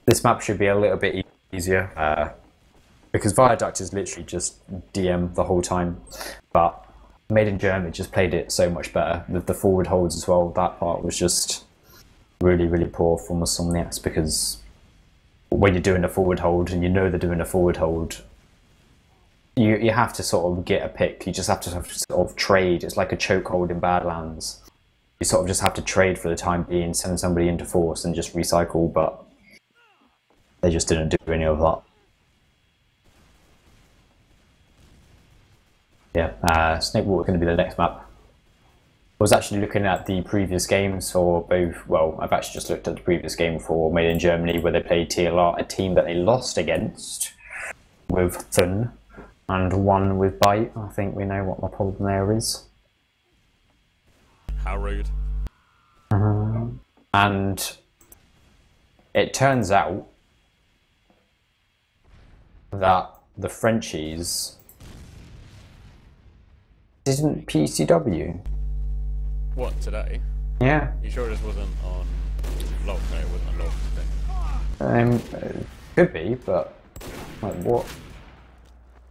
this map should be a little bit easier because Viaduct is literally just DM the whole time, but Made in Germany just played it so much better with the forward holds as well. That part was just really, really poor from Awsomniac, because when you're doing a forward hold and you know they're doing a forward hold, you have to sort of get a pick. You just have to sort of trade. It's like a choke hold in Badlands. You sort of just have to trade for the time being, send somebody into force and just recycle, but they just didn't do any of that. Yeah, Snake Water is going to be the next map. I was actually looking at the previous games for both, well, I've actually just looked at the previous game for Made in Germany, where they played TLR, a team that they lost against with Thun and won with Bite. I think we know what the problem there is. How rude. And it turns out that the Frenchies didn't PCW. What, today? Yeah. You sure this wasn't on log? No, it wasn't on log today. Could be, but like what?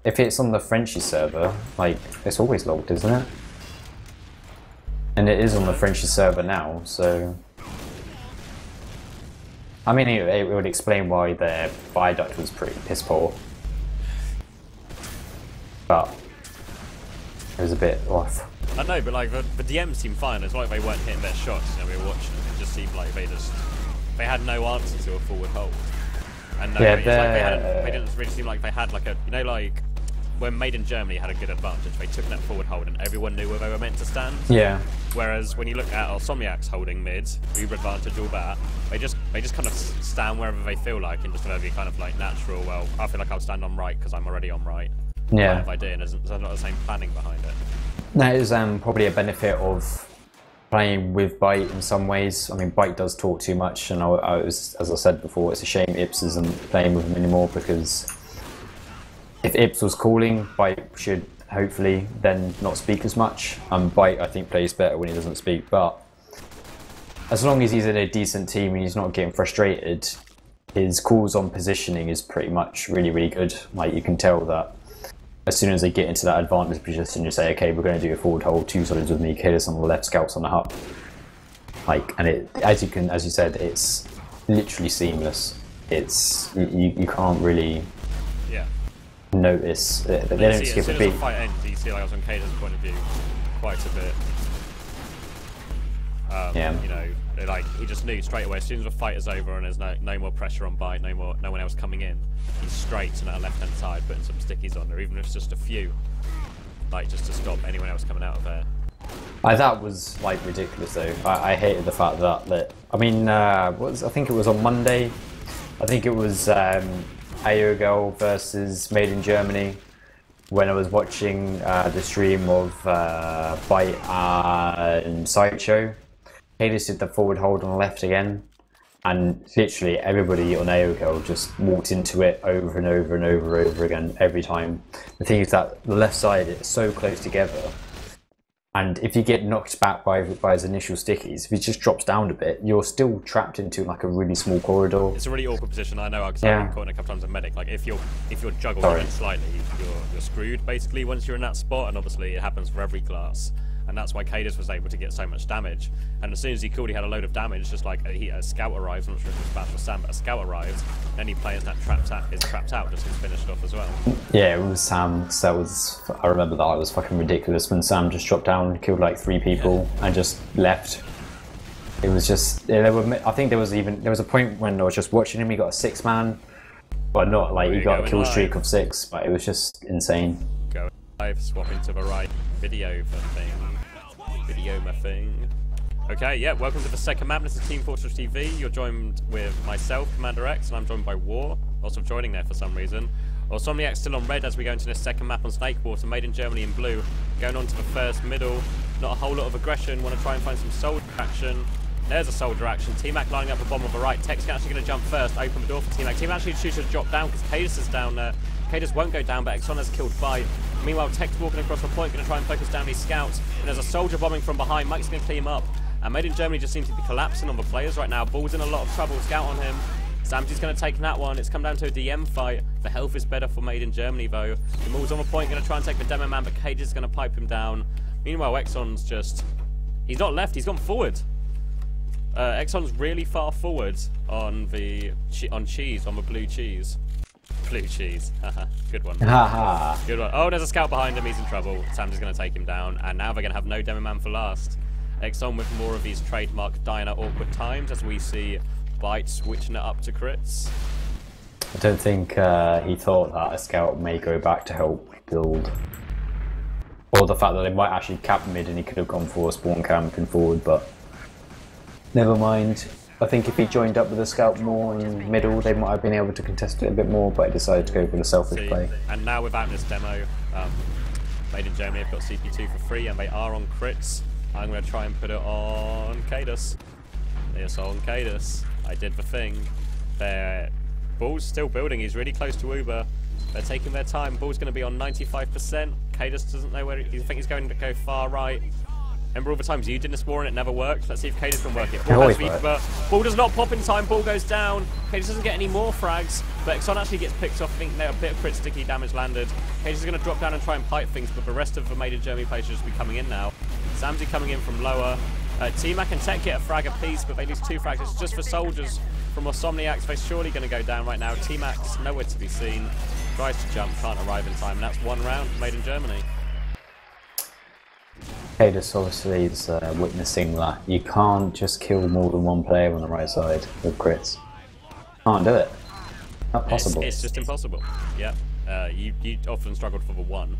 If it's on the Frenchie server, like it's always logged, isn't it? And it is on the Frenchie server now, so I mean, it would explain why their Viaduct was pretty piss poor, but it was a bit off. I know, but like the DMs seemed fine. It's like they weren't hitting their shots. You know, we were watching them. It just seemed like they had no answer to a forward hold. And no, yeah, they didn't really seem like they had like a, you know, like when Made in Germany had a good advantage. They took that forward hold and everyone knew where they were meant to stand. Yeah. Whereas when you look at Awsomniac's holding mids, Uber advantage, all that, they just kind of stand wherever they feel like, and just whatever kind of like natural. Well, I feel like I'll stand on right because I'm already on right. Yeah. If I do, and there's not the same planning behind it. That is probably a benefit of playing with Bite in some ways. I mean, Bite does talk too much, and as I said before, it's a shame Ips isn't playing with him anymore, because if Ips was calling, Bite should hopefully then not speak as much. Bite, I think, plays better when he doesn't speak, but as long as he's in a decent team and he's not getting frustrated, his calls on positioning is pretty much really, really good. Like, you can tell that as soon as they get into that advantage position, you say, okay, we're going to do a forward hold, 2 solids with me, Kalis on the left, scouts on the hub. Like, and it, as you said, it's literally seamless. It's you can't really notice. They don't skip a beat. As the fight ends, you see, like, I was on Kalis' point of view, quite a bit. Yeah. You know, like, he just knew straight away, as soon as the fight is over and there's no more pressure on Bite, no one else coming in, he's straight to that left hand side, putting some stickies on there, even if it's just a few, like, just to stop anyone else coming out of there. That was like ridiculous though. I hated the fact that I mean, I think it was on Monday. I think it was Ayogo versus Made in Germany, when I was watching the stream of Bite and Sideshow. Kalis did the forward hold on the left again, and literally everybody on AOGL just walked into it over and over and over again every time. The thing is that the left side is so close together, and if you get knocked back by his initial stickies, if he just drops down a bit, you're still trapped into like a really small corridor. It's a really awkward position, I know, because I've been caught in a couple times a medic. Like, if you're juggled even slightly, you're screwed basically once you're in that spot, and obviously it happens for every class. And that's why Kalis was able to get so much damage. And as soon as he called, he had a load of damage, just like a scout arrives. I'm not sure if it was Bash or Sam, but a scout arrives, and any players that is trapped out just gets finished off as well. Yeah, it was Sam. I remember that. It was fucking ridiculous when Sam just dropped down, killed like 3 people, and just left. It was just, I think there was a point when I was just watching him, he got a 6-man, but not like he got a kill streak of 6, but it was just insane. Go live, swap into the right video thing. Okay, yeah, welcome to the second map. This is teamfortress.tv. You're joined with myself, CommanderX, and I'm joined by War, also joining there for some reason. Awsomniac's still on red as we go into this second map on Snake Water, Made in Germany in blue. Going on to the first middle, not a whole lot of aggression, want to try and find some soldier action. There's a soldier action. T-Mac lining up the bomb on the right. Tech's actually going to jump first, open the door for T-Mac. T-Mac actually chooses to drop down because Kalis is down there. Kalis won't go down, but Exona's killed Bite. Meanwhile, Tech's walking across the point, going to try and focus down these scouts. And there's a soldier bombing from behind. Mike's going to clean him up. And Made in Germany just seems to be collapsing on the players right now. Ball's in a lot of trouble. Scout on him. Samji's going to take that one. It's come down to a DM fight. The health is better for Made in Germany, though. The Maul's on the point, going to try and take the demo man, but Cage is going to pipe him down. Meanwhile, Exxon's just... He's not left, he's gone forward. Exxon's really far forward on the cheese, on the blue cheese. Blue cheese. Haha, good one. Haha. Good one. Oh, there's a scout behind him, he's in trouble. Samji's going to take him down, and now they're going to have no demo man for last. Exxon with more of these trademark dying at awkward times, as we see Byte switching it up to crits. I don't think he thought that a scout may go back to help build. Or the fact that they might actually cap mid and he could have gone for a spawn camping forward, but never mind. I think if he joined up with the scout more in middle, they might have been able to contest it a bit more, but he decided to go for the selfish play. And now without this demo, Made in Germany have got CP2 for free, and they are on crits. I'm going to try and put it on Cadus. Yes, on Cadus. I did the thing. Bull's still building. He's really close to Uber. They're taking their time. Bull's going to be on 95%. Cadus doesn't know where he thinks he's going to go far right. Remember all the times you did this war and it never worked? Let's see if Cadus can work it. Bull does not pop in time. Bull goes down. Cadus doesn't get any more frags, but Exxon actually gets picked off. I think a bit of crit sticky damage landed. Cadus is going to drop down and try and pipe things, but the rest of the Made in Germany players should just be coming in now. Samji coming in from lower. T-Mac and Tech get a frag apiece, but they lose 2 frags. It's just for soldiers from Awsomniac. They're surely going to go down right now. T-Mac's nowhere to be seen. Tries to jump, can't arrive in time. And that's 1 round Made in Germany. Cadus obviously is witnessing that you can't just kill more than one player on the right side with crits. Can't do it. Not possible. It's just impossible. Yeah. You often struggled for the 1.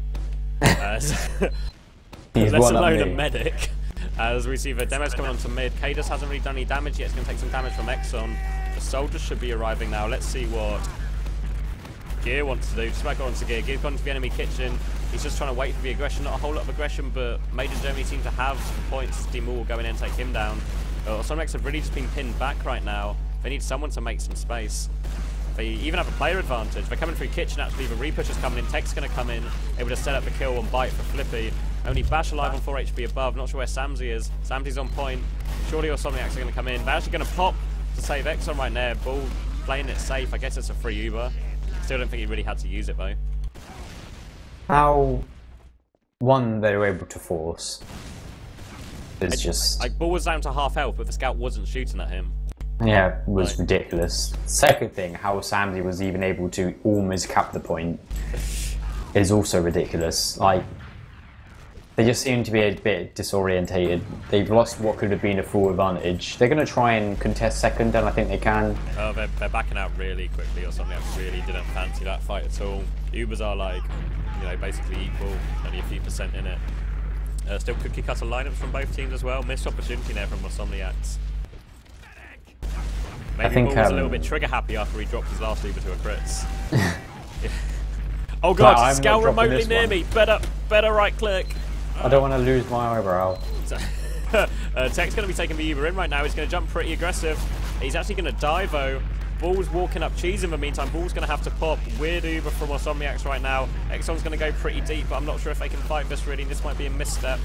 He's let one alone up a me. medic. As we see the demo's coming on to mid. Cadus hasn't really done any damage yet. It's going to take some damage from Exxon. The soldiers should be arriving now. Let's see what Gear wants to do. Smack on to Gear. Gear's gone to the enemy kitchen. He's just trying to wait for the aggression. Not a whole lot of aggression, but Made in Germany seem to have points. Dimul will go in and take him down. Awsomniac have really just been pinned back right now. They need someone to make some space. They even have a player advantage. They're coming through kitchen actually. The Repush is coming in. Tech's going to come in, able to set up the kill on Byte for Flippy. Only Bash alive on 4 HP above. Not sure where Samzi is. Samzi's on point. Surely Awsomniacs are going to come in. They're actually going to pop to save Exxon right there. Bull playing it safe. I guess it's a free Uber. Still don't think he really had to use it though. How one they were able to force is just... Like, Bull was down to half health, but the scout wasn't shooting at him. Yeah, it was ridiculous. Second thing, how Samzi was even able to almost cap the point is also ridiculous. Like, they just seem to be a bit disorientated. They've lost what could have been a full advantage. They're going to try and contest second, and I think they can. Oh, they're backing out really quickly or something. I really didn't fancy that fight at all. Ubers are like, you know, basically equal, only a few % in it. Still cookie cutter lineups from both teams as well. Missed opportunity there from Awsomniacs. Maybe Bull was a little bit trigger happy after he dropped his last Uber to a crits. Yeah. Oh god, Scout remotely near me. Better right click. I don't want to lose my eyebrow. Tech's going to be taking the Uber in right now. He's going to jump pretty aggressive. He's actually going to die though. Bull's walking up cheese in the meantime. Bull's going to have to pop. Weird Uber from Awsomniacs right now. Exxon's going to go pretty deep, but I'm not sure if they can fight this really. This might be a misstep.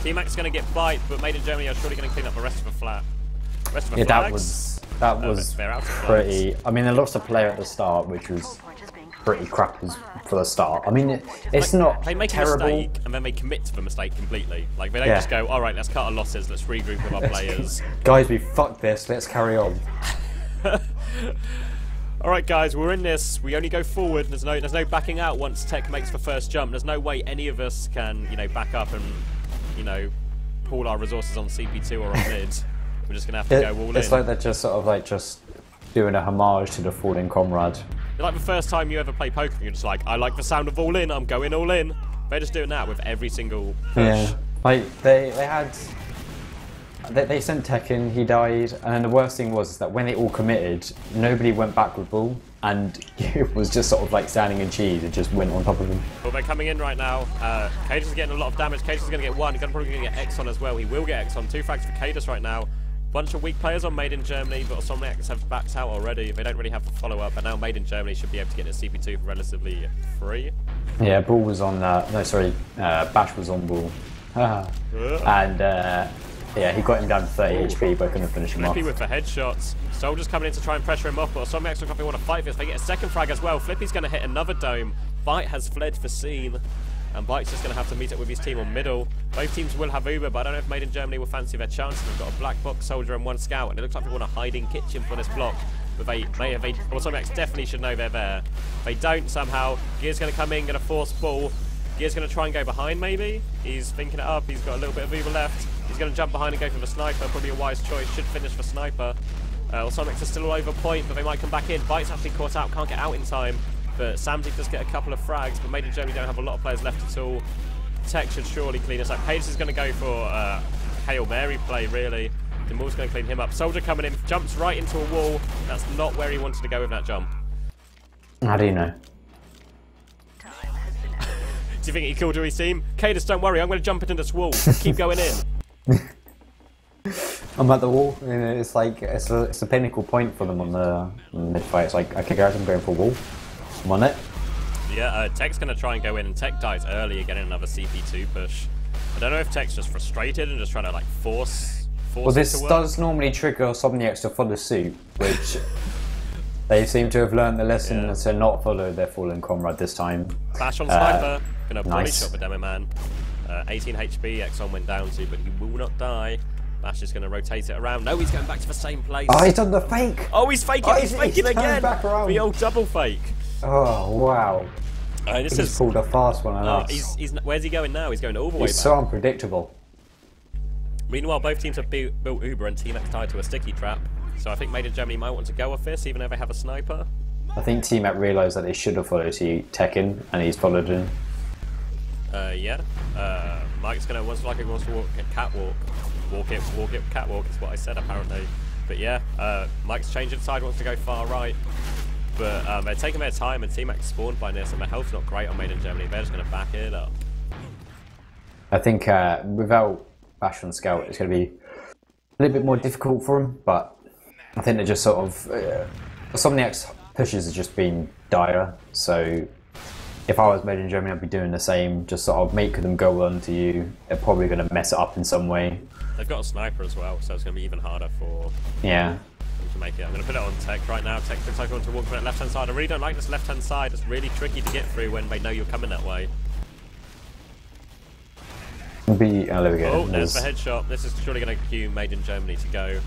T-Mac's going to get Byte, but Made in Germany are surely going to clean up the rest of the flat. Rest of the flags. That was pretty... I mean, they lost a player at the start, which was pretty crap for the start. I mean, it's not They make terrible. a mistake, and then they commit to the mistake completely. Like, they don't just go, alright, let's cut our losses, let's regroup with our players. Guys, we fucked this, let's carry on. Alright guys, we're in this. We only go forward. There's no backing out once Tech makes the first jump. There's no way any of us can, you know, back up and, you know, pool our resources on CP2 or on mid. We're just gonna have to go all in. It's like they're just sort of like just doing a homage to the fallen comrade. It's like the first time you ever play poker, you're just like, I like the sound of all in, I'm going all in. They're just doing that with every single push. Yeah, like they sent Tech in, he died, and the worst thing was that when they all committed, nobody went back with Bull, and it was just sort of like standing in cheese, it just went on top of him. Well, they're coming in right now. Cadus is getting a lot of damage. Cadus is going to get 1. He's probably going to get Exxon as well. He will get Exxon. 2 frags for Cadus right now. Bunch of weak players on Made in Germany, but Awsomniacs have backed out already. They don't really have the follow-up, and now Made in Germany should be able to get their CP2 for relatively free. Yeah, Bull was on, Bash was on Bull. And Yeah, he got him down to 30 HP, but couldn't finish him off. Flippy with the headshots. Soldier's coming in to try and pressure him off, but Awsomniac's look like they want to fight this. They get a second frag as well. Flippy's going to hit another dome. Bite has fled the scene, and Bite's just going to have to meet up with his team on middle. Both teams will have Uber, but I don't know if Made in Germany will fancy their chances. They've got a black box soldier and one scout, and it looks like they want a hiding kitchen for this block. But Awsomniac definitely should know they're there. They don't somehow. Gear's going to come in, going to force ball. Gear's going to try and go behind, maybe. He's thinking it up. He's got a little bit of Uber left. He's going to jump behind and go for the sniper. Probably a wise choice. Should finish the sniper. Awsomniac are still all over point, but they might come back in. Bite's actually caught out. Can't get out in time. But Samsy does get a couple of frags. But Made in Germany don't have a lot of players left at all. Tech should surely clean us up. Pages is going to go for Hail Mary play, really. Demur's going to clean him up. Soldier coming in. Jumps right into a wall. That's not where he wanted to go with that jump. How do you know? Do you think he killed his team? Cadus, don't worry, I'm going to jump into this wall. Keep going in. I'm at the wall. It's like it's a pinnacle point for them on the mid fight. It's like, okay guys, I'm going for a wall. I'm on it. Yeah, Tech's going to try and go in, and Tech dies early, getting another CP2 push. I don't know if Tech's just frustrated and just trying to like force well, this does normally trigger Awsomniacs to follow suit, which they seem to have learned the lesson to not follow their fallen comrade this time. Bash on sniper. Gonna body Nice. shot the demo man. 18 HP, Exxon went down to, but he will not die. Bash is gonna rotate it around. No, he's going back to the same place. Oh, he's done the fake! Oh, he's faking! Oh, he's faking again! back around. The old double fake. Oh, wow. This He's pulled a fast one on us. Where's he going now? He's going all the way He's back. so unpredictable. Meanwhile, both teams have built Uber and Team X tied to a sticky trap. So I think Made in Germany might want to go off this, even though they have a sniper. I think Team App realised that they should have followed Tech in, and he's followed in. Yeah. Mike's gonna wants to walk at catwalk. Walk it, catwalk is what I said apparently. But yeah, Mike's changing side, wants to go far right. But they're taking their time, and Team X spawned by this, and their health's not great on Made in Germany. They're just gonna back it up. I think without Bash on Scout, it's going to be a little bit more difficult for him, but I think they're just sort of... Awsomniac's pushes have just been dire, so if I was Made in Germany, I'd be doing the same, just sort of make them go on to you. They're probably going to mess it up in some way. They've got a sniper as well, so it's going to be even harder for them to make it. I'm going to put it on Tech right now. Tech looks like they want to walk from the left-hand side. I really don't like this left-hand side. It's really tricky to get through when they know you're coming that way. Oh, there we go. Oh, there's the headshot. This is surely going to cue Made in Germany to go.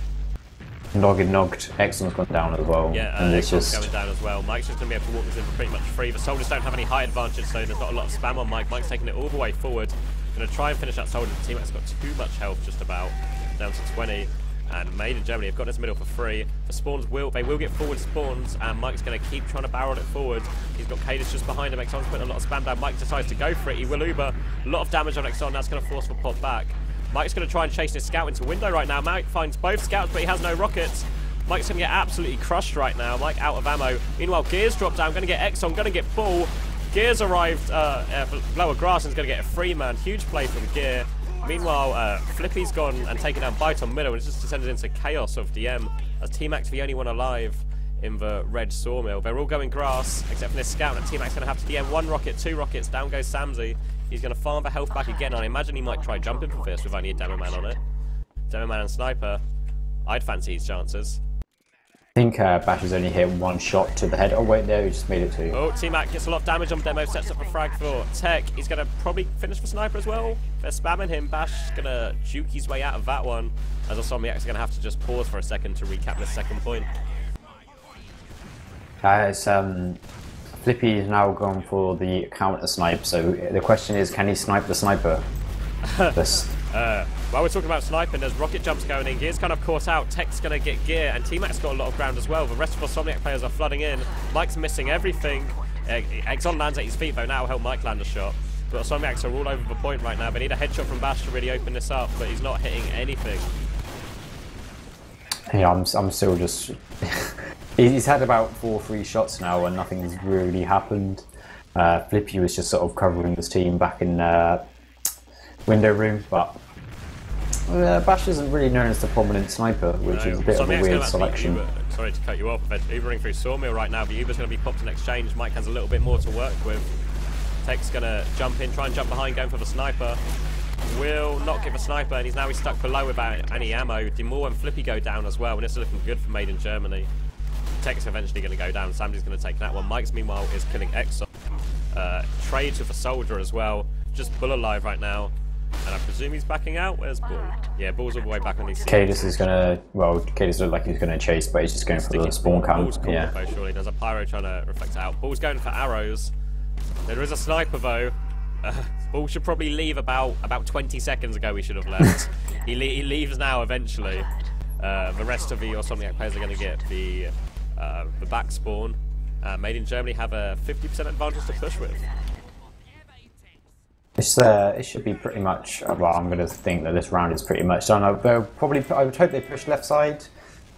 Knocked. Exxon's gone down as well. Yeah, and it's Exxon's just going down as well. Mike's just going to be able to walk this in for pretty much free. The soldiers don't have any height advantage, so there's not a lot of spam on Mike. Mike's taking it all the way forward. Going to try and finish that soldier. The team has got too much health, just about down to 20. And Made in Germany have got this middle for free. The spawns will get forward spawns, and Mike's going to keep trying to barrel it forward. He's got Cadus just behind him. Exxon's putting a lot of spam down. Mike decides to go for it. He will Uber. A lot of damage on Exxon. That's going to force the pod back. Mike's going to try and chase this scout into window right now. Mike finds both scouts, but he has no rockets. Mike's going to get absolutely crushed right now. Mike out of ammo. Meanwhile, Gears dropped down. Going to get Exxon. Going to get Bull. Gears arrived lower grass and is going to get a free man. Huge play from Gear. Meanwhile, Flippy's gone and taken down Bite on middle, and it's just descended into chaos of DM, as Team X the only one alive in the red sawmill. They're all going grass, except for this scout, and Team X going to have to DM 1 rocket, 2 rockets, down goes Samsy. He's going to farm the health back again, and I imagine he might try jumping for this with only a demo man on it. Demo man and sniper. I'd fancy his chances. I think Bash has only hit 1 shot to the head. Oh wait, there he just made it 2. Oh, T-Mac gets a lot of damage on demo, sets up a frag for Tech. He's going to probably finish the sniper as well. They're spamming him. Bash is going to juke his way out of that one, as Awsomniac is going to have to just pause for a second to recap this second point. Flippy is now gone for the counter snipe, so the question is, can he snipe the sniper? While we're talking about sniping, there's rocket jumps going in. Gear's kind of caught out. Tech's going to get Gear, and T-Mac's got a lot of ground as well. The rest of Awsomniac players are flooding in. Mike's missing everything. Exxon lands at his feet, though. Now will help Mike land a shot. But Awsomniacs are all over the point right now. They need a headshot from Bash to really open this up, but he's not hitting anything. Yeah, I'm still just... he's had about 4 free shots now, and nothing's really happened. Flippy was just sort of covering his team back in window room, but Bash isn't really known as the prominent sniper, which is a bit of a weird selection. Sorry to cut you off, but Ubering through Sawmill right now. The Uber's going to be popped in exchange. Mike has a little bit more to work with. Tech's going to jump in, try and jump behind, going for the sniper. will not give a sniper, and he's stuck below without any ammo. Demore and Flippy go down as well, and this is looking good for Made in Germany. Tech's eventually going to go down. Samji's going to take that one. Mike's meanwhile is killing Exxon. Trades with a soldier as well. Just Bull alive right now. And I presume he's backing out. Where's Bull? Yeah, Bull's all the way back on these seats. Cadus is going to, well, Cadus looks like he's going to chase, but he's just going for the spawn camp. Bull's yeah. Though, surely. There's a pyro trying to reflect it out. Bull's going for arrows. There is a sniper though. Bull should probably leave about 20 seconds ago. We should have left. he leaves now eventually. The rest of the Awsomniac players are going to get the back spawn. Made in Germany have a 50% advantage to push with. It should be pretty much. Well, I'm going to think that this round is pretty much done. I would hope they push left side,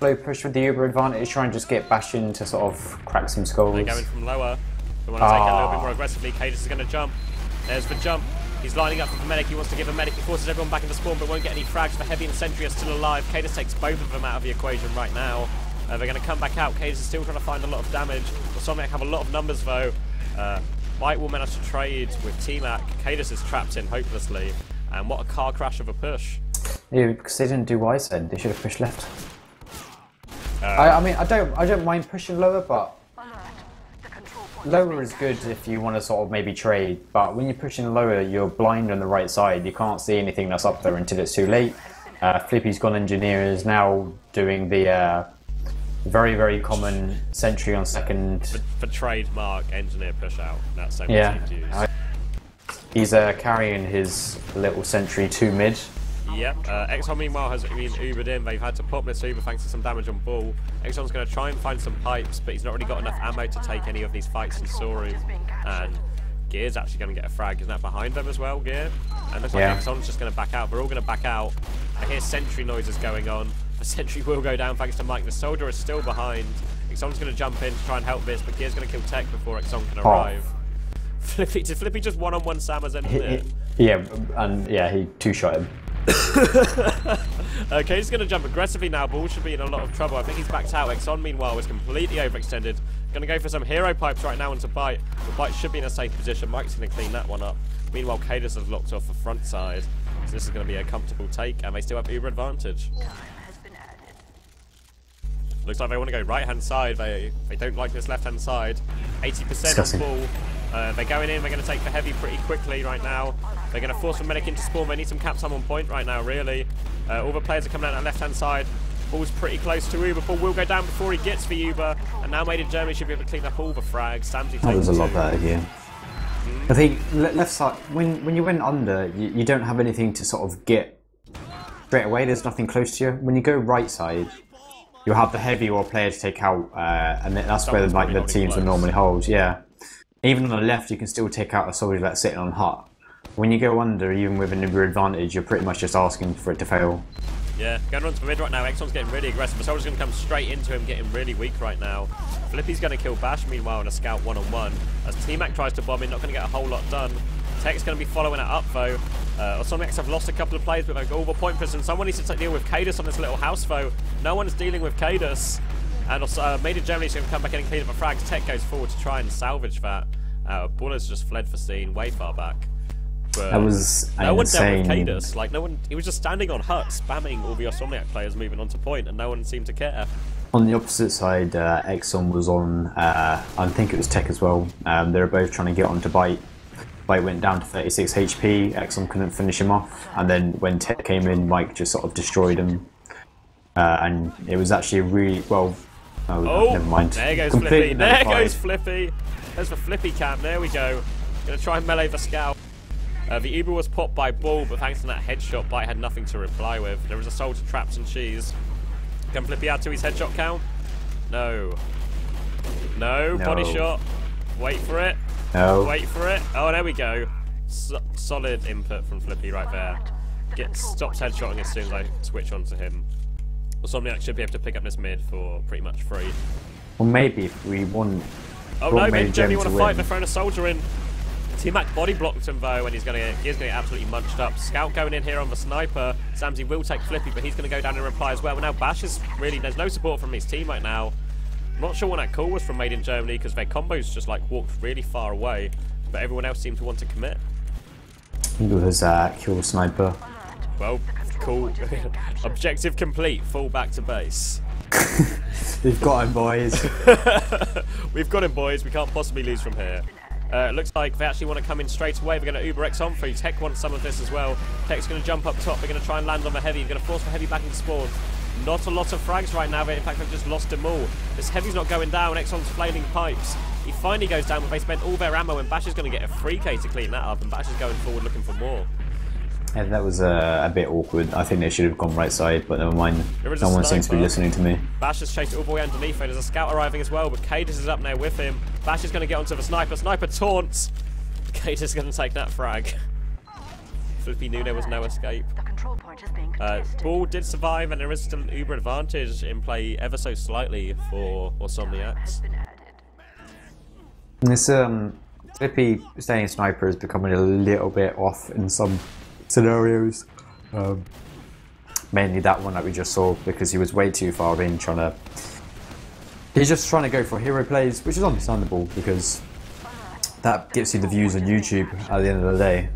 low push with the Uber advantage, try and just get Bash in to sort of crack some skulls. They're going from lower. They want to take it a little bit more aggressively. Cadus is going to jump. There's the jump. He's lining up for the medic. He wants to give a medic. He forces everyone back into spawn, but won't get any frags. The Heavy and Sentry are still alive. Cadus takes both of them out of the equation right now. They're going to come back out. Cadus is still trying to find a lot of damage. Awsomniac have a lot of numbers though. White will manage to trade with T-Mac. Cadus is trapped in hopelessly. And what a car crash of a push. Yeah, because they didn't do what I said. They should have pushed left. I mean, I don't mind pushing lower, but lower is good if you want to sort of maybe trade. But when you're pushing lower, you're blind on the right side. You can't see anything that's up there until it's too late. Flippy's gone engineer is now doing the very, very common sentry on second. For trademark engineer push out. That's 17 to use. He's carrying his little sentry to mid. Yep. Exxon meanwhile has been Ubered in. They've had to pop this Uber thanks to some damage on Bull. Exxon's going to try and find some pipes, but he's not really got enough ammo to take any of these fights in Soaring. And Gear's actually going to get a frag. Isn't that behind them as well, Gear? And looks like Exxon's just going to back out. They're all going to back out. I hear sentry noises going on. The sentry will go down thanks to Mike. The soldier is still behind. Exxon's going to jump in to try and help this, but Gear's going to kill Tech before Exxon can arrive. Did Flippy just one-on-one Sam as engineer? Yeah, and yeah, he two-shot him. Okay, he's going to jump aggressively now. Bull should be in a lot of trouble. I think he's backed out. Exxon, meanwhile, is completely overextended. Going to go for some hero pipes right now into Bite. The Bite should be in a safe position. Mike's going to clean that one up. Meanwhile, Cadus has locked off the front side. So this is going to be a comfortable take, and they still have Uber advantage. Looks like they want to go right-hand side. They don't like this left-hand side. 80% on Bull. They're going in. They're going to take the Heavy pretty quickly right now. They're going to force the medic into spawn. They need some cap time on point right now, really. All the players are coming out that left-hand side. Bull's pretty close to Uber. Bull will go down before he gets the Uber. And now Made in Germany should be able to clean up all the frags. Samji that was a lot better here. I think left side, when you went under, you don't have anything to sort of get straight away. There's nothing close to you. When you go right side, you'll have the Heavy or player to take out, and that's where like the teams will normally hold. Yeah, even on the left, you can still take out a soldier that's sitting on hut. When you go under, even with an Uber advantage, you're pretty much just asking for it to fail. Yeah, going on to the mid right now. Exxon's getting really aggressive. The soldier's going to come straight into him, getting really weak right now. Flippy's going to kill Bash, meanwhile, in a scout one-on-one. As T-Mac tries to bomb in, not going to get a whole lot done. Tech's going to be following it up, though. Awsomniacs have lost a couple of players, but they've got all the point prison. Someone needs to deal with Cadus on this little house, though. No one's dealing with Cadus. And also, Made in Germany's going to come back in and clean up the frags. Tech goes forward to try and salvage that. Buller's just fled for scene, way far back. But that was no one dealt with Cadus. Like, no one. He was just standing on hut, spamming all the Awsomniac players moving onto point, and no one seemed to care. On the opposite side, Exxon was on, I think it was Tech as well. They were both trying to get onto Bite. Bite went down to 36 HP, Exxon couldn't finish him off, and then when Tech came in, Mike just sort of destroyed him. And it was actually really, well, never mind. There goes Flippy, there goes Flippy. There's the Flippy cam, there we go. Gonna try and melee the scout. The Uber was popped by Bull, but thanks to that headshot, Bite had nothing to reply with. There was a soldier trapped in cheese. Can Flippy add to his headshot count? No. No, body shot. Wait for it. No. Wait for it. Oh, there we go. Solid input from Flippy right there. Stops headshotting as soon as I switch onto him. Awsomniac should be able to pick up this mid for pretty much free. Well, maybe if we won. Oh no, Made in Germany want to fight. They're throwing a soldier in. T-Mac body blocked him though, and he's going to get absolutely munched up. Scout going in here on the sniper. Samsy will take Flippy, but he's going to go down and reply as well. But now Bash is really, there's no support from his team right now. I'm not sure what that call was from Made in Germany, because their combos just like walked really far away, but everyone else seemed to want to commit. With his kill sniper. Well, cool. Objective complete. Fall back to base. We've got him, boys. We've got him, boys. We can't possibly lose from here. Looks like they actually want to come in straight away. We're going to Uber X on for you. Tech wants some of this as well. Tech's going to jump up top. They're going to try and land on the heavy. They're going to force the heavy back into spawn. Not a lot of frags right now. In fact, they've just lost them all. This heavy's not going down. Exxon's flailing pipes. He finally goes down, but they spent all their ammo, and Bash is going to get a free K to clean that up, and Bash is going forward looking for more. Yeah, that was a bit awkward. I think they should have gone right side, but never mind. No one seems to be listening to me. Bash has chased all the way underneath. There's a scout arriving as well, but Cadis is up now with him. Bash is going to get onto the sniper. Sniper taunts. Cadis is going to take that frag. Flippy knew there was no escape. Ball did survive, and there is still an Uber advantage in play ever so slightly for Awsomniacs. This Flippy staying sniper is becoming a little bit off in some scenarios. Mainly that one that we just saw, because he was way too far in he's just trying to go for hero plays, which is understandable because that gets you the views on YouTube at the end of the day.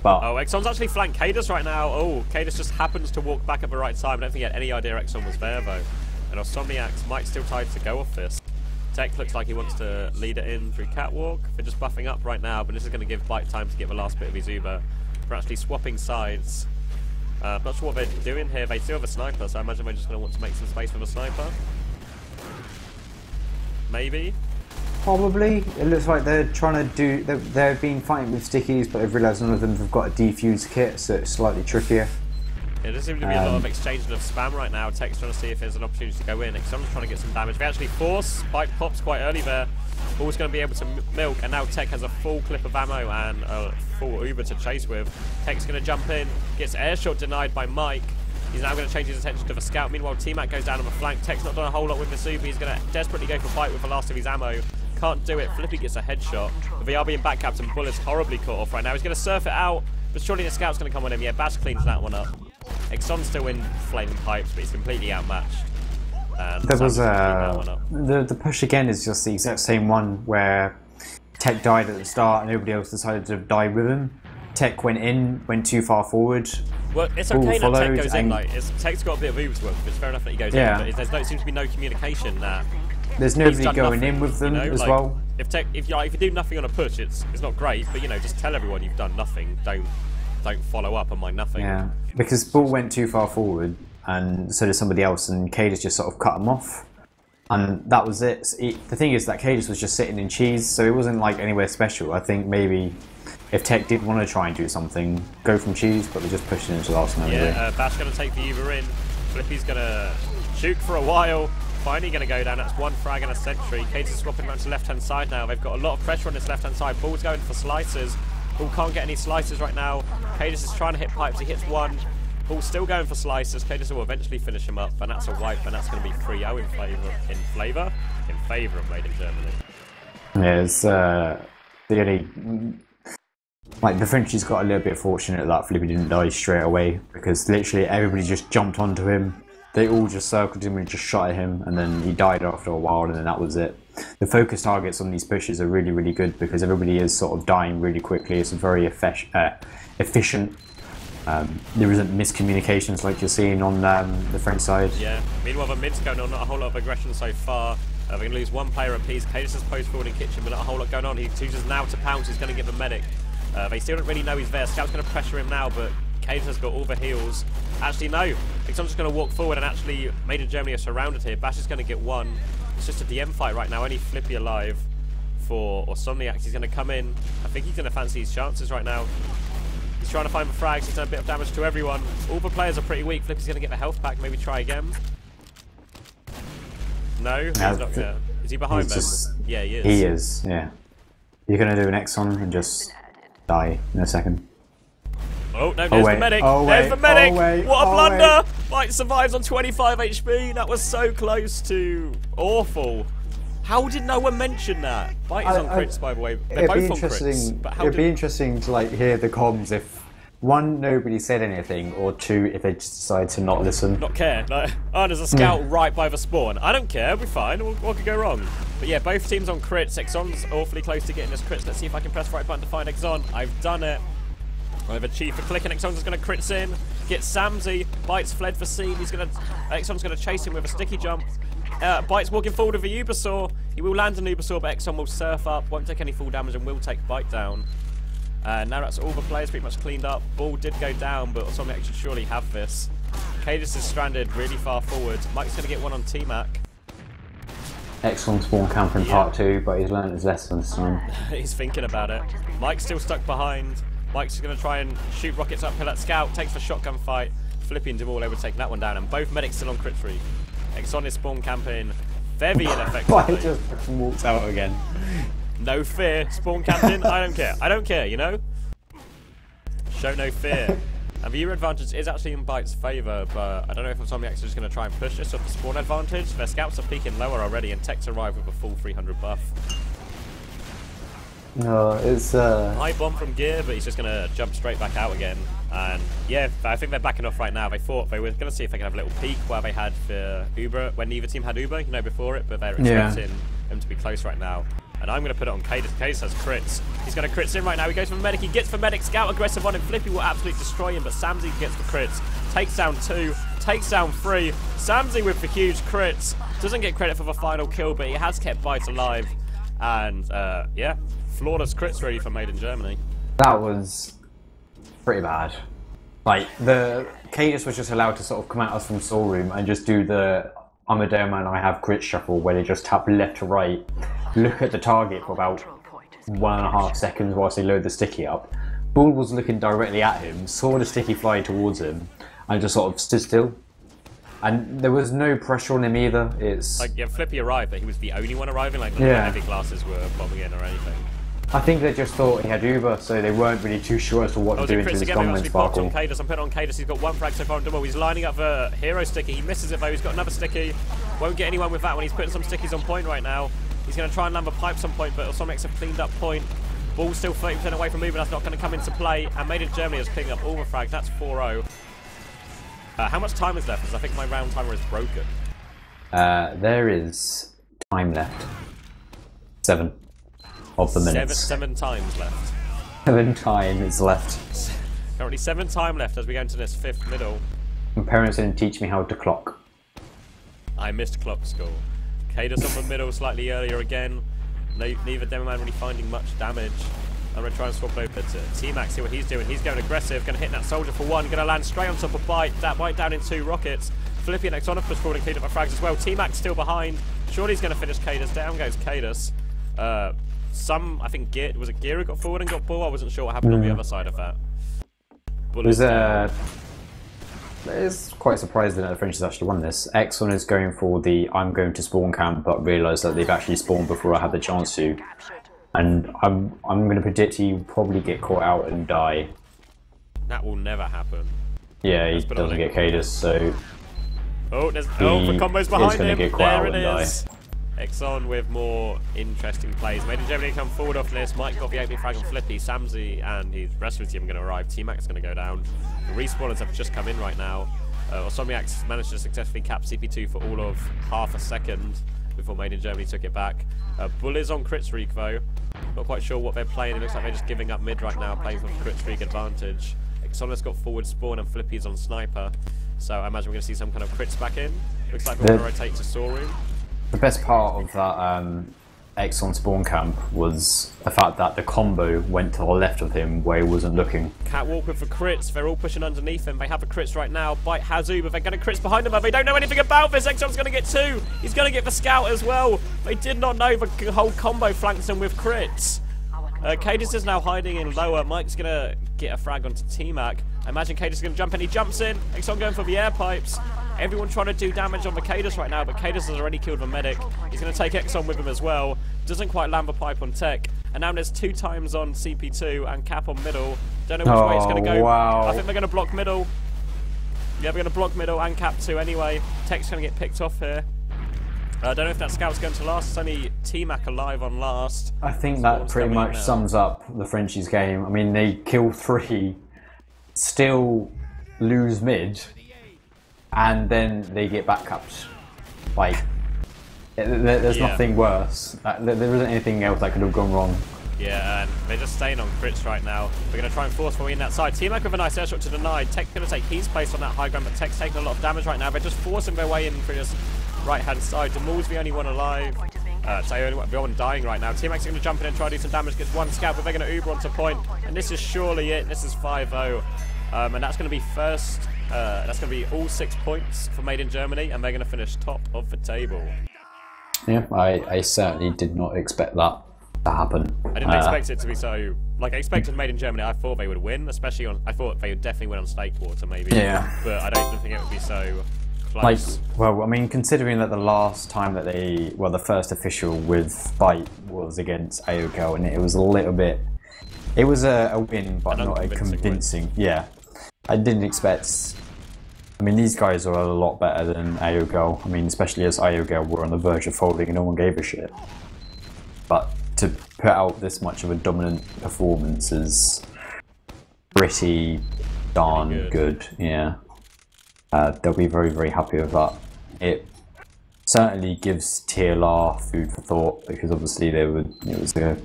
But oh, Exxon's actually flanked Cadis right now. Oh, Cadis just happens to walk back at the right time. I don't think he had any idea Exxon was there though. And Awsomniacs might still try to go off this. Tech looks like he wants to lead it in through catwalk. They're just buffing up right now, but this is going to give Bite time to get the last bit of his Uber. They're actually swapping sides. Not sure what they're doing here. They still have a sniper, so I imagine they're just going to want to make some space for the sniper. Maybe. probably. It looks like they're trying to do. They've been fighting with stickies, but they've realised none of them have got a defuse kit, so it's slightly trickier. Yeah, there seems to be a lot of exchanging of spam right now. Tech's trying to see if there's an opportunity to go in. Someone's trying to get some damage. They actually force. Spike pops quite early there. Ball's going to be able to milk, and now Tech has a full clip of ammo and a full Uber to chase with. Tech's going to jump in, gets air shot denied by Mike. He's now going to change his attention to the scout. Meanwhile, T-Mac goes down on the flank. Tech's not done a whole lot with the Uber. He's going to desperately go for fight with the last of his ammo. Can't do it. Flippy gets a headshot. The VR being backcapped and Bull is horribly caught off right now. He's going to surf it out, but surely the scout's going to come on him. Yeah, Bash cleans that one up. Exxon's still in flaming pipes, but he's completely outmatched. And there was the push again is just the exact same one where Tech died at the start and everybody else decided to die with him. Tech went in, went too far forward. Well, it's okay that Tech goes in. Like, Tech's got a bit of Uber to work with. It's fair enough that he goes in, but there seems to be no communication that. There's nobody going in with them as well. If you do nothing on a push, it's not great. But just tell everyone you've done nothing. Don't follow up on my nothing. Yeah, because Bull went too far forward, and so did somebody else, and Cadis just sort of cut him off, and that was it. The thing is that Cadis was just sitting in cheese, so it wasn't like anywhere special. I think maybe if Tech did want to try and do something, go from cheese, but they're just pushing into the last one. Yeah, Bash going to take the Uber in. Flippy's going to shoot for a while. Finally going to go down. That's one frag and a sentry. Cadis is swapping around to the left-hand side now. They've got a lot of pressure on this left-hand side. Bull's going for slicers. Bull can't get any slicers right now. Cadis is trying to hit pipes. He hits one. Bull's still going for slicers. Cadis will eventually finish him up, and that's a wipe, and that's going to be 3-0 in favour of Made in Germany. Yeah, it's the only the Frenchies got a little bit fortunate that Flippy didn't die straight away, because literally everybody just jumped onto him. They all just circled him and just shot at him, and then he died after a while, and then that was it. The focus targets on these pushes are really, really good because everybody is sort of dying really quickly. It's very efficient. There isn't miscommunications like you're seeing on the French side. Yeah. Meanwhile, the mid's going on. Not a whole lot of aggression so far. We're going to lose one player apiece. Cadis has post forward in kitchen, but not a whole lot going on. He chooses now to pounce. He's going to give a medic. They still don't really know he's there. Scout's going to pressure him now, but Cadis has got all the heals. Actually, no. Exxon's just going to walk forward, and actually, Made in Germany are surrounded here. Bash is going to get one. It's just a DM fight right now. Only Flippy alive for Awsomniac. He's going to come in. I think he's going to fancy his chances right now. He's trying to find the frags. He's done a bit of damage to everyone. All the players are pretty weak. Flippy's going to get the health pack. Maybe try again. No, he's not going to. Is he behind them? Yeah, he is. He is, yeah. You're going to do an Exxon and just die in a second. Oh, no, there's the medic. There's the medic. What a blunder. Mike survives on 25 HP. That was so close to awful. How did no one mention that? Mike is on crits, by the way. They're both on crits. But it'd be interesting to hear the comms if, one, nobody said anything, or two, if they just decide to not listen. Not care. There's a scout right by the spawn. I don't care. We're fine. What could go wrong? But yeah, both teams on crits. Exxon's awfully close to getting this crits. Let's see if I can press the right button to find Exxon. I've done it. Over Chief for clicking. Exxon's going to crits in. Gets Samsy. Bites fled for scene. Exxon's going to chase him with a sticky jump. Bite's walking forward with a Ubersaw. He will land an Ubersaw, but Exxon will surf up. Won't take any full damage and will take Bite down. Now that's all the players pretty much cleaned up. Ball did go down, but Awsomniac should surely have this. Cadus is stranded really far forward. Mike's going to get one on T-Mac. Exxon spawn camp in part 2, but he's learned his lesson, so... He's thinking about it. Mike's still stuck behind. Mike's going to try and shoot rockets uphill at Scout. Takes the shotgun fight. Flippy and Duval able to take that one down. And both medics still on crit streak. Exxon is spawn camping very ineffectively. Mike just fucking walks out again. No fear. Spawn camping. I don't care. I don't care, you know? Show no fear. And viewer advantage is actually in Bite's favour, but I don't know if Awsomniac is just going to try and push this off the spawn advantage. Their scouts are peeking lower already, and Tech's arrived with a full 300 buff. No, it's High bomb from Gear, but he's just going to jump straight back out again. And yeah, I think they're backing off right now. They thought they were going to see if they could have a little peek where they had for Uber, when neither team had Uber, you know, before it, but they're expecting them to be close right now. And I'm going to put it on Cadus. Cadus has crits. He's going to crits in right now. He goes for Medic. He gets for Medic. Scout aggressive on him. Flippy will absolutely destroy him, but Samsy gets the crits. Takes down 2. Takes down 3. Samsy with the huge crits. Doesn't get credit for the final kill, but he has kept Bite alive. And yeah, flawless crits ready for Made in Germany. That was pretty bad. Like, the Cadus was just allowed to sort of come at us from Soul Room and just do the I'm a Dare Man, I have crit shuffle, where they just tap left to right, look at the target for about 1.5 seconds whilst they load the sticky up. Bull was looking directly at him, saw the sticky fly towards him, and just sort of stood still. And there was no pressure on him either. It's like, yeah, Flippy arrived, but he was the only one arriving. Like, none of the heavy classes were bombing in or anything. I think they just thought he had Uber, so they weren't really too sure as to what to do into this gunman sparkle. I'm putting on Cadus. He's got 1 frag so far on Dumbo. He's lining up the hero sticky. He misses it though. He's got another sticky. Won't get anyone with that one. He's putting some stickies on point right now. He's going to try and land the pipes on point, but Awsomniacs have cleaned up point. Ball's still 30% away from moving. That's not going to come into play. And Made in Germany is picking up all the frags. That's 4-0. How much time is left? Because I think my round timer is broken. There is time left. 7 of the minutes. 7 times left. 7 times left. Currently 7 time left as we go into this 5th middle. My parents didn't teach me how to clock. I missed clock school. Cadus on the middle slightly earlier again. Neither Demoman really finding much damage. I'm going to try and swap over to T-Mac, see what he's doing. He's going aggressive, going to hit that soldier for 1, going to land straight on top of Bite. That Bite down in 2 rockets. Flippy and Exonif push forward and cleaned up my frags as well. T-Mac's still behind. Surely he's going to finish Cadus. Down goes Cadus. I think Gear, was it Gear who got forward and got Bull? I wasn't sure what happened on the other side of that. Bull is It's quite surprising that the French has actually won this. Exxon is going for the I'm going to spawn camp, but realised that they've actually spawned before I had the chance to. And I'm going to predict he will probably get caught out and die. That will never happen. Yeah, he doesn't get Cadus, so... Oh, the combo's behind him. Get caught There out it is. Exxon with more interesting plays. Made in Germany come forward off this. Mike got the opening frag on Flippy. Samsy and his rest of his team are going to arrive. T-Mac's going to go down. The respawners have just come in right now. Awsomniac managed to successfully cap CP2 for all of half a second before Made in Germany took it back. Bull is on crit streak though. Not quite sure what they're playing. It looks like they're just giving up mid right now, playing for crit streak advantage. Exxon has got forward spawn and Flippy's on sniper. So I imagine we're going to see some kind of crits back in. Looks like we're going to rotate to Saw Room. The best part of that Exxon spawn camp was the fact that the combo went to the left of him where he wasn't looking. Catwalk with the crits, they're all pushing underneath him. They have the crits right now. Bite has Uber, they're going to crits behind him, but they don't know anything about this. Exxon's going to get 2. He's going to get the scout as well. They did not know the whole combo flanks him with crits. Cadus is now hiding in lower. Mike's going to get a frag onto T-Mac. I imagine Cadus is going to jump in. He jumps in. Exxon going for the air pipes. Everyone trying to do damage on the Cadus right now, but Cadus has already killed the medic. He's going to take Exxon with him as well. Doesn't quite land the pipe on Tech. And now there's 2 times on CP2 and cap on middle. Don't know which way it's going to go. Wow. I think they're going to block middle. Yeah, they're going to block middle and cap 2 anyway. Tech's going to get picked off here. I don't know if that scout's going to last. It's only T-Mac alive on last. I think that pretty much sums up the Frenchies' game. I mean, they kill 3, still lose mid, and then they get back capped. Like, there's nothing worse. There isn't anything else that could have gone wrong. Yeah, and they're just staying on crits right now. We're going to try and force for in that side. T-Mac with a nice airshot to deny. Tech's going to take his place on that high ground, but Tech's taking a lot of damage right now. They're just forcing their way in through this right-hand side. Demul's the only one alive. The only one dying right now. T-Mac's going to jump in and try to do some damage. Gets one scout, but they're going to Uber onto point. And this is surely it. This is 5-0. And that's going to be first. That's going to be all 6 points for Made in Germany, and they're going to finish top of the table. Yeah, I certainly did not expect that to happen. I didn't expect it to be so. Like, I expected Made in Germany. I thought they would win, especially on. I thought they would definitely win on Snakewater, maybe. Yeah. But I don't think it would be so close. Like, well, I mean, considering that the last time that the first official with Byte was against AOGL, and it was a little bit. It was a win, but not a convincing. Win. Yeah, I didn't expect. I mean, these guys are a lot better than AOGL. I mean, especially as AOGL were on the verge of folding and no one gave a shit. But to put out this much of a dominant performance is pretty darn good. Yeah, they'll be very, very happy with that. It certainly gives TLR food for thought, because obviously it was a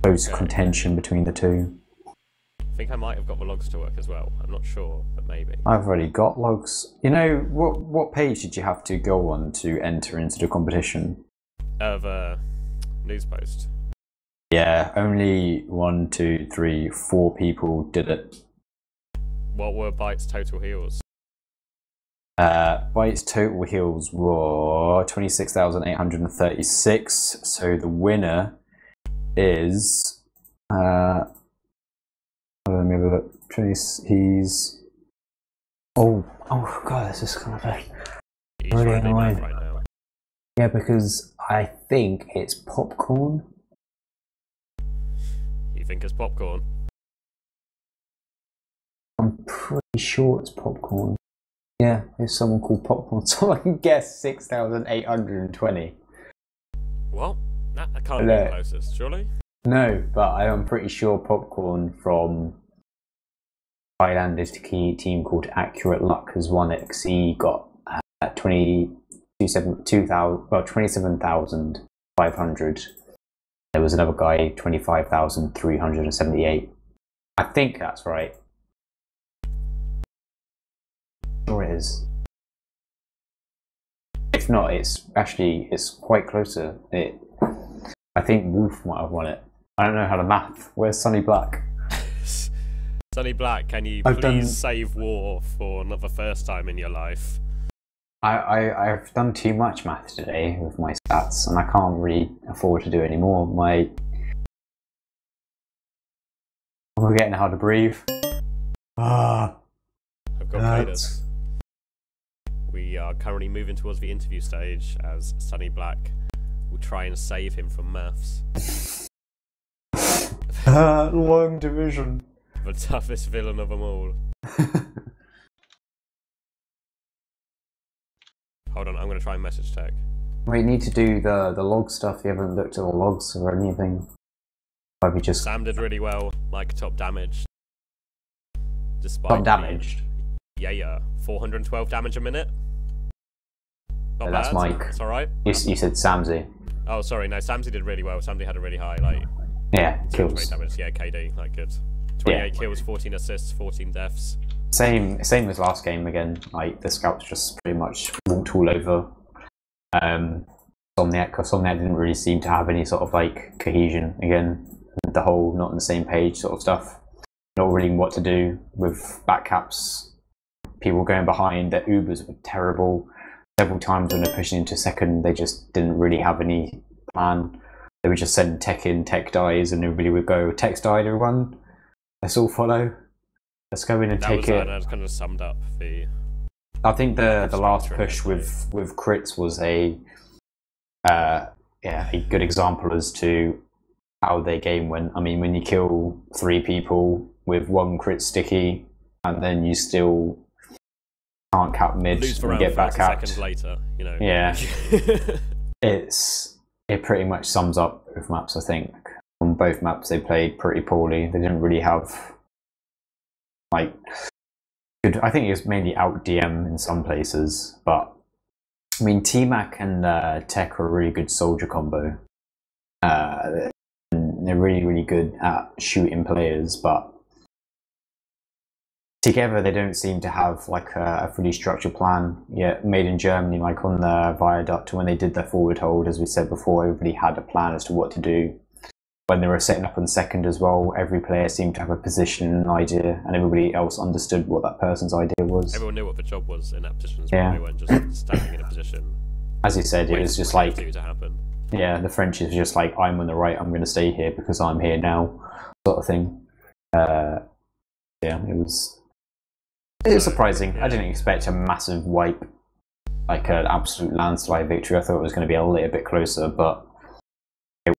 close contention between the two. I think I might have got the logs to work as well. I'm not sure, but maybe. I've already got logs. You know, what page did you have to go on to enter into the competition? Of news post. Yeah, only 1, 2, 3, 4 people did it. What were Byte's total heals? Byte's total heals were 26,836. So the winner is let me have a look. He's oh god, this is kind of really annoying right now. Yeah, because I think it's Popcorn. You think it's Popcorn? I'm pretty sure it's Popcorn. Yeah, there's someone called Popcorn, so I can guess 6,820. What? That can't be the closest, surely? No, but I am pretty sure Popcorn from Thailand team called Accurate Luck has won it, because he got 27,500. There was another guy, 25,378. I think that's right. Sure it is. If not, it's quite closer. I think Wolf might have won it. I don't know how to math. Where's Sunny Black? Sunny Black, can you please save War for not the first time in your life? I've done too much math today with my stats, and I can't really afford to do any more. I'm forgetting how to breathe. I've got Cadus. We are currently moving towards the interview stage as Sunny Black will try and save him from maths. Long division. The toughest villain of them all. Hold on, I'm going to try and message Tech. We need to do the log stuff. You haven't looked at the logs or anything. Maybe just Sam did really well, like top damage. Despite top damaged. Yeah. 412 damage a minute. Not bad. That's Mike. It's alright. You said Samsy. Oh, sorry, no, Samsy did really well. Samsy had a really high, kills. Damage. Yeah, KD, good. 28 kills, 14 assists, 14 deaths. Same as last game again. The scouts just pretty much walked all over Awsomniac. Awsomniac didn't really seem to have any sort of cohesion again. The whole not on the same page sort of stuff. Not really what to do with backcaps. People going behind. Their Ubers were terrible. Several times when they're pushing into second, they just didn't really have any plan. They would just send Tech in, Tech dies, and everybody would go, Tech's died, everyone. Let's all follow. Let's go in and take it. That kind of summed up the... I think the last push with crits was a good example as to how their game went. I mean, when you kill 3 people with 1 crit sticky, and then you still can't cap mid and get back capped. Seconds later, Yeah. It pretty much sums up both maps, I think. On both maps they played pretty poorly. They didn't really have good. I think it was mainly out DM in some places, but I mean T-Mac and Tech are a really good soldier combo. And they're really, really good at shooting players, but together they don't seem to have like a fully structured plan yet. Made in Germany, like on the viaduct, when they did their forward hold, as we said before, everybody had a plan as to what to do. When they were setting up on second as well, every player seemed to have a position and an idea, and everybody else understood what that person's idea was. Everyone knew what the job was in that position as well. They weren't just standing in a position. As you said, it was just like, to happen. Yeah, the French is just like, I'm on the right, I'm going to stay here because I'm here now, sort of thing. Yeah, it was surprising. I didn't expect a massive wipe, like an absolute landslide victory. I thought it was going to be a little bit closer, but